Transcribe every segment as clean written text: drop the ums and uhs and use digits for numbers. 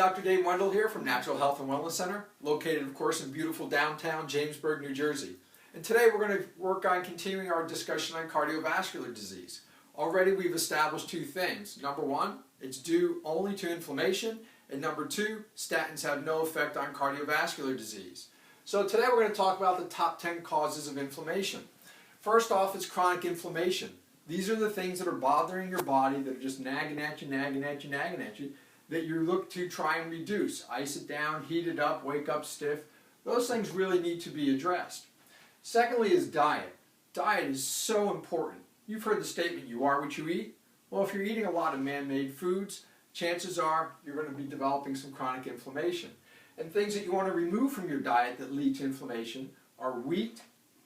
Dr. Dave Wendell here from Natural Health and Wellness Center, located of course in beautiful downtown Jamesburg, New Jersey. And today we're going to work on continuing our discussion on cardiovascular disease. Already we've established two things. Number one, it's due only to inflammation, and number two, statins have no effect on cardiovascular disease. So today we're going to talk about the top 10 causes of inflammation. First off is chronic inflammation. These are the things that are bothering your body that are just nagging at you, that you look to try and reduce. Ice it down, heat it up, wake up stiff. Those things really need to be addressed. Secondly is diet. Diet is so important. You've heard the statement, you are what you eat. Well, if you're eating a lot of man-made foods, chances are you're going to be developing some chronic inflammation. And things that you want to remove from your diet that lead to inflammation are wheat,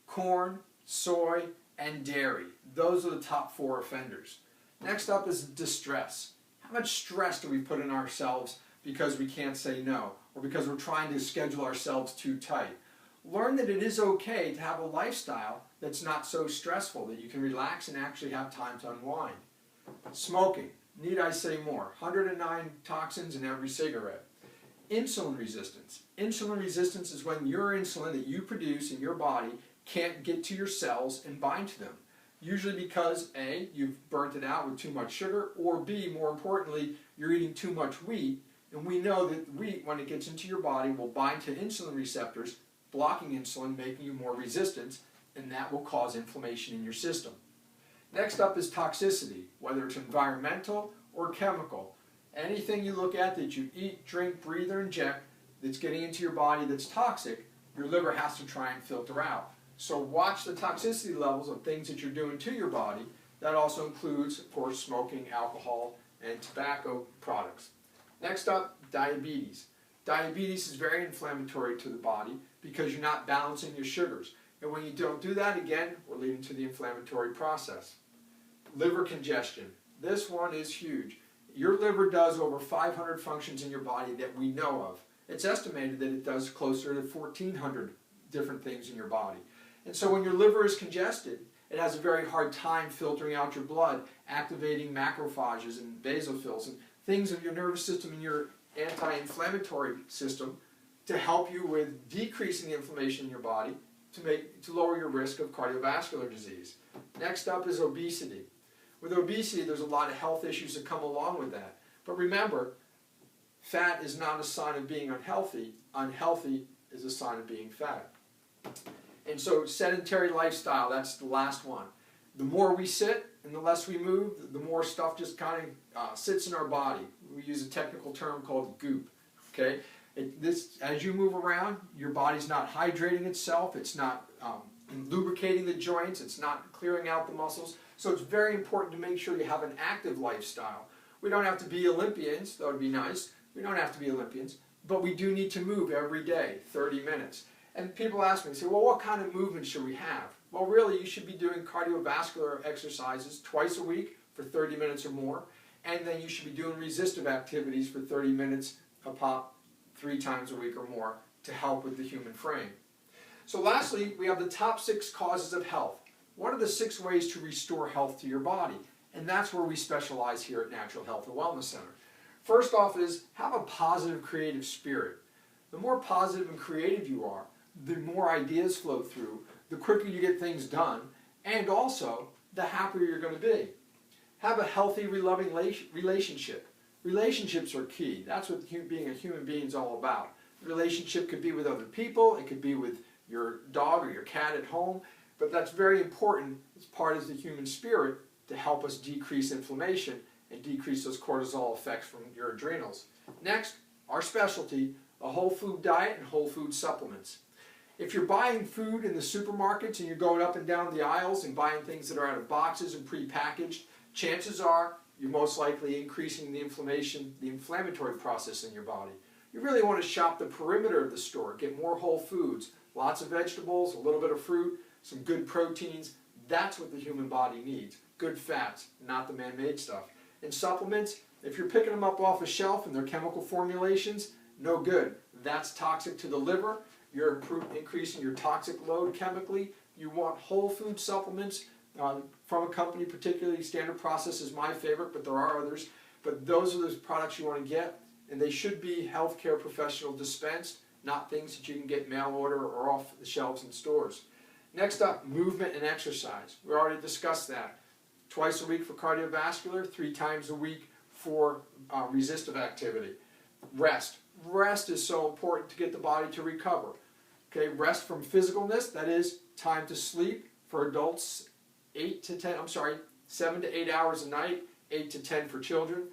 corn, soy, and dairy. Those are the top 4 offenders. Next up is distress. How much stress do we put in ourselves because we can't say no, or because we're trying to schedule ourselves too tight? Learn that it is okay to have a lifestyle that's not so stressful, that you can relax and actually have time to unwind. Smoking. Need I say more? 109 toxins in every cigarette. Insulin resistance. Insulin resistance is when your insulin that you produce in your body can't get to your cells and bind to them. Usually because A, you've burnt it out with too much sugar, or B, more importantly, you're eating too much wheat, and we know that wheat, when it gets into your body, will bind to insulin receptors, blocking insulin, making you more resistant, and that will cause inflammation in your system. Next up is toxicity, whether it's environmental or chemical. Anything you look at that you eat, drink, breathe, or inject that's getting into your body that's toxic, your liver has to try and filter out. So watch the toxicity levels of things that you're doing to your body. That also includes, of course, smoking, alcohol, and tobacco products. Next up, diabetes. Diabetes is very inflammatory to the body because you're not balancing your sugars. And when you don't do that, again, we're leading to the inflammatory process. Liver congestion. This one is huge. Your liver does over 500 functions in your body that we know of. It's estimated that it does closer to 1,400 different things in your body. And so when your liver is congested, it has a very hard time filtering out your blood, activating macrophages and basophils and things of your nervous system and your anti-inflammatory system to help you with decreasing the inflammation in your body to lower your risk of cardiovascular disease. Next up is obesity. With obesity, there's a lot of health issues that come along with that. But remember, fat is not a sign of being unhealthy. Unhealthy is a sign of being fat. And so sedentary lifestyle, that's the last one. The more we sit and the less we move, the more stuff just kind of sits in our body. We use a technical term called goop. Okay? As you move around, your body's not hydrating itself, it's not lubricating the joints, it's not clearing out the muscles. So it's very important to make sure you have an active lifestyle. We don't have to be Olympians, that would be nice. We don't have to be Olympians, but we do need to move every day, 30 minutes. And people ask me, say, well, what kind of movement should we have? Well, really, you should be doing cardiovascular exercises twice a week for 30 minutes or more, and then you should be doing resistive activities for 30 minutes a pop 3 times a week or more to help with the human frame. So lastly, we have the top 6 causes of health. What are the 6 ways to restore health to your body? And that's where we specialize here at Natural Health and Wellness Center. First off is have a positive, creative spirit. The more positive and creative you are, the more ideas flow through, the quicker you get things done, and also the happier you're going to be. Have a healthy, loving relationship. Relationships are key. That's what being a human being is all about. The relationship could be with other people, it could be with your dog or your cat at home, but that's very important as part of the human spirit to help us decrease inflammation and decrease those cortisol effects from your adrenals. Next, our specialty, a whole food diet and whole food supplements. If you're buying food in the supermarkets and you're going up and down the aisles and buying things that are out of boxes and pre-packaged, chances are you're most likely increasing the inflammatory process in your body. You really want to shop the perimeter of the store, get more whole foods, lots of vegetables, a little bit of fruit, some good proteins. That's what the human body needs. Good fats, not the man-made stuff. And supplements, if you're picking them up off a shelf and they're chemical formulations, no good. That's toxic to the liver. You're increasing your toxic load chemically. You want whole food supplements from a company, particularly Standard Process is my favorite, but there are others. But those are the products you want to get. and they should be healthcare professional dispensed, not things that you can get mail order or off the shelves in stores. Next up, movement and exercise. We already discussed that. Twice a week for cardiovascular, 3 times a week for resistive activity. Rest. Rest is so important to get the body to recover. Okay, rest from physicalness, that is time to sleep for adults, 7 to 8 hours a night, 8 to 10 for children.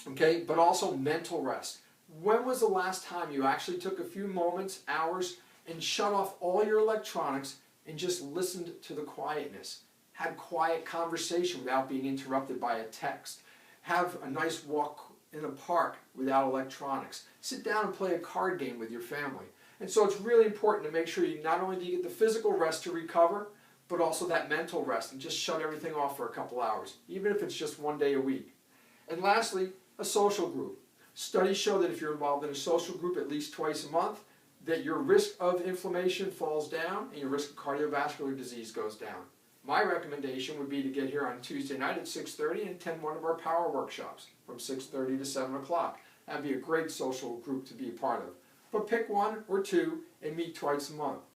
Okay, but also mental rest. When was the last time you actually took a few moments, hours, and shut off all your electronics and just listened to the quietness? Had quiet conversation without being interrupted by a text. Have a nice walk in a park without electronics. Sit down and play a card game with your family. And so it's really important to make sure you not only do you get the physical rest to recover, but also that mental rest, and just shut everything off for a couple hours, even if it's just 1 day a week. And lastly, a social group. Studies show that if you're involved in a social group at least twice a month, that your risk of inflammation falls down and your risk of cardiovascular disease goes down. My recommendation would be to get here on Tuesday night at 6:30 and attend one of our power workshops from 6:30 to 7 o'clock. That'd be a great social group to be a part of. But pick 1 or 2 and meet twice a month.